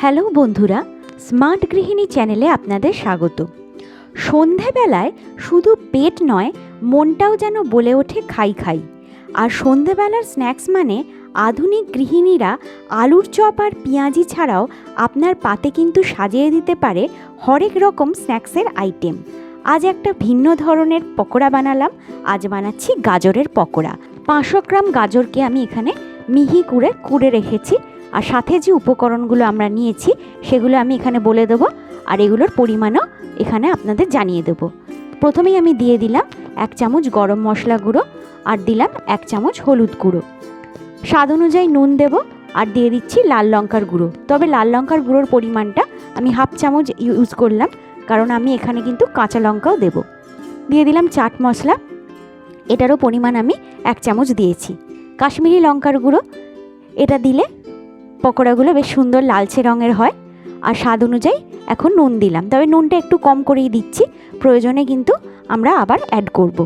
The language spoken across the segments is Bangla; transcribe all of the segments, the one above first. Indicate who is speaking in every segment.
Speaker 1: হ্যালো বন্ধুরা, স্মার্ট গৃহিণী চ্যানেলে আপনাদের স্বাগত। সন্ধেবেলায় শুধু পেট নয়, মনটাও যেন বলে ওঠে খাই খাই। আর সন্ধেবেলার স্ন্যাক্স মানে আধুনিক গৃহিণীরা আলুর চপ আর পেঁয়াজি ছাড়াও আপনার পাতে কিন্তু সাজিয়ে দিতে পারে হরেক রকম স্ন্যাক্সের আইটেম। আজ একটা ভিন্ন ধরনের পকোড়া বানালাম। আজ বানাচ্ছি গাজরের পকোড়া। 500 গ্রাম গাজরকে আমি এখানে মিহি করে কুড়ে রেখেছি। আর সাথে যে উপকরণগুলো আমরা নিয়েছি সেগুলো আমি এখানে বলে দেবো, আর এগুলোর পরিমাণও এখানে আপনাদের জানিয়ে দেবো। প্রথমেই আমি দিয়ে দিলাম 1 চামচ গরম মশলা গুঁড়ো, আর দিলাম 1 চামচ হলুদ গুঁড়ো। স্বাদ অনুযায়ী নুন দেব, আর দিয়ে দিচ্ছি লাল লঙ্কার গুঁড়ো। তবে লাল লঙ্কার গুঁড়োর পরিমাণটা আমি 1/2 চামচ ইউজ করলাম, কারণ আমি এখানে কিন্তু কাঁচা লঙ্কাও দেব। দিয়ে দিলাম চাট মশলা, এটারও পরিমাণ আমি 1 চামচ দিয়েছি। কাশ্মীরি লঙ্কার গুঁড়ো, এটা দিলে পকোড়াগুলো বেশ সুন্দর লালচে রঙের হয়। আর স্বাদ অনুযায়ী এখন নুন দিলাম, তবে নুনটা একটু কম করেই দিচ্ছি, প্রয়োজনে কিন্তু আমরা আবার অ্যাড করব।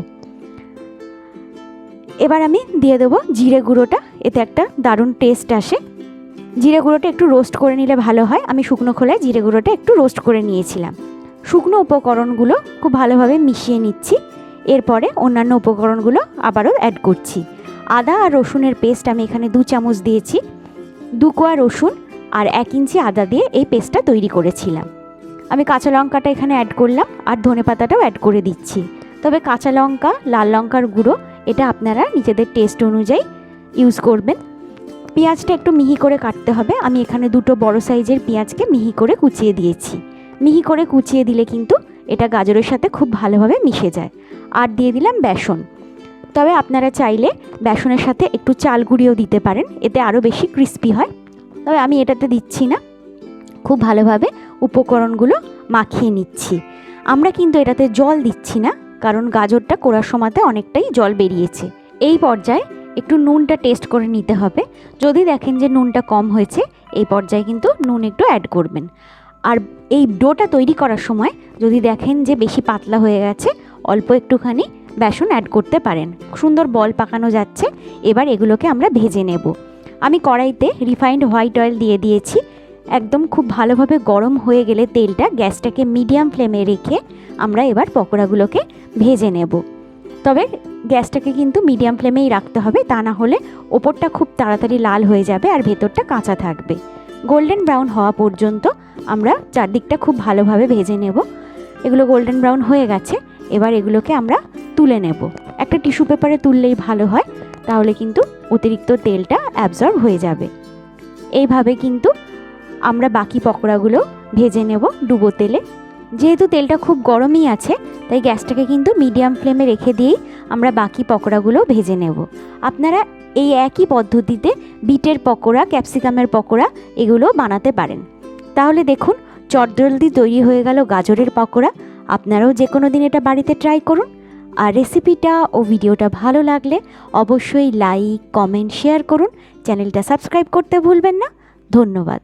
Speaker 1: এবার আমি দিয়ে দেবো জিরে গুঁড়োটা, এতে একটা দারুণ টেস্ট আসে। জিরে গুঁড়োটা একটু রোস্ট করে নিলে ভালো হয়। আমি শুকনো খোলায় জিরে গুঁড়োটা একটু রোস্ট করে নিয়েছিলাম। শুকনো উপকরণগুলো খুব ভালোভাবে মিশিয়ে নিচ্ছি। এরপরে অন্যান্য উপকরণগুলো আবারও অ্যাড করছি। আদা আর রসুনের পেস্ট আমি এখানে 2 চামচ দিয়েছি। 2 কোয়া রসুন আর 1 ইঞ্চি আদা দিয়ে এই পেস্টটা তৈরি করেছিলাম। আমি কাঁচা লঙ্কাটা এখানে অ্যাড করলাম, আর ধনেপাতাটাও অ্যাড করে দিচ্ছি। তবে কাঁচা লঙ্কা, লাল লঙ্কার গুঁড়ো এটা আপনারা নিজেদের টেস্ট অনুযায়ী ইউজ করবেন। পেঁয়াজটা একটু মিহি করে কাটতে হবে। আমি এখানে 2টো বড় সাইজের পেঁয়াজকে মিহি করে কুচিয়ে দিয়েছি। মিহি করে কুচিয়ে দিলে কিন্তু এটা গাজরের সাথে খুব ভালোভাবে মিশে যায়। আর দিয়ে দিলাম বেসন। তবে আপনারা চাইলে বেসনের সাথে একটু চাল গুঁড়িও দিতে পারেন, এতে আরও বেশি ক্রিস্পি হয়। তবে আমি এটাতে দিচ্ছি না। খুব ভালোভাবে উপকরণগুলো মাখিয়ে নিচ্ছি। আমরা কিন্তু এটাতে জল দিচ্ছি না, কারণ গাজরটা কোড়ার সময়তে অনেকটাই জল বেরিয়েছে। এই পর্যায়ে একটু নুনটা টেস্ট করে নিতে হবে। যদি দেখেন যে নুনটা কম হয়েছে, এই পর্যায়ে কিন্তু নুন একটু অ্যাড করবেন। আর এই ডোটা তৈরি করার সময় যদি দেখেন যে বেশি পাতলা হয়ে গেছে, অল্প একটুখানি বেসন অ্যাড করতে পারেন। সুন্দর বল পাকানো যাচ্ছে। এবার এগুলোকে আমরা ভেজে নেব। আমি কড়াইতে রিফাইন্ড হোয়াইট অয়েল দিয়ে দিয়েছি। একদম খুব ভালোভাবে গরম হয়ে গেলে তেলটা গ্যাসটাকে মিডিয়াম ফ্লেমে রেখে আমরা এবার পকোড়াগুলোকে ভেজে নেব। তবে গ্যাসটাকে কিন্তু মিডিয়াম ফ্লেমেই রাখতে হবে, তা না হলে ওপরটা খুব তাড়াতাড়ি লাল হয়ে যাবে আর ভেতরটা কাঁচা থাকবে। গোল্ডেন ব্রাউন হওয়া পর্যন্ত আমরা চারদিকটা খুব ভালোভাবে ভেজে নেব। এগুলো গোল্ডেন ব্রাউন হয়ে গেছে। এবার এগুলোকে আমরা তুলে নেব। একটা টিস্যু পেপারে তুললেই ভালো হয়, তাহলে কিন্তু অতিরিক্ত তেলটা অ্যাবজর্ব হয়ে যাবে। এইভাবে কিন্তু আমরা বাকি পকোড়াগুলো ভেজে নেব ডুবো তেলে। যেহেতু তেলটা খুব গরমই আছে, তাই গ্যাসটাকে কিন্তু মিডিয়াম ফ্লেমে রেখে দিয়েই আমরা বাকি পকোড়াগুলো ভেজে নেব। আপনারা এই একই পদ্ধতিতে বিটের পকোড়া, ক্যাপসিকামের পকোড়া এগুলো বানাতে পারেন। তাহলে দেখুন, চটজলদি তৈরি হয়ে গেল গাজরের পকোড়া। আপনারাও যে কোনো দিন এটা বাড়িতে ট্রাই করুন। আর রেসিপিটা ও ভিডিওটা ভালো লাগলে অবশ্যই লাইক, কমেন্ট, শেয়ার করুন। চ্যানেলটা সাবস্ক্রাইব করতে ভুলবেন না। ধন্যবাদ।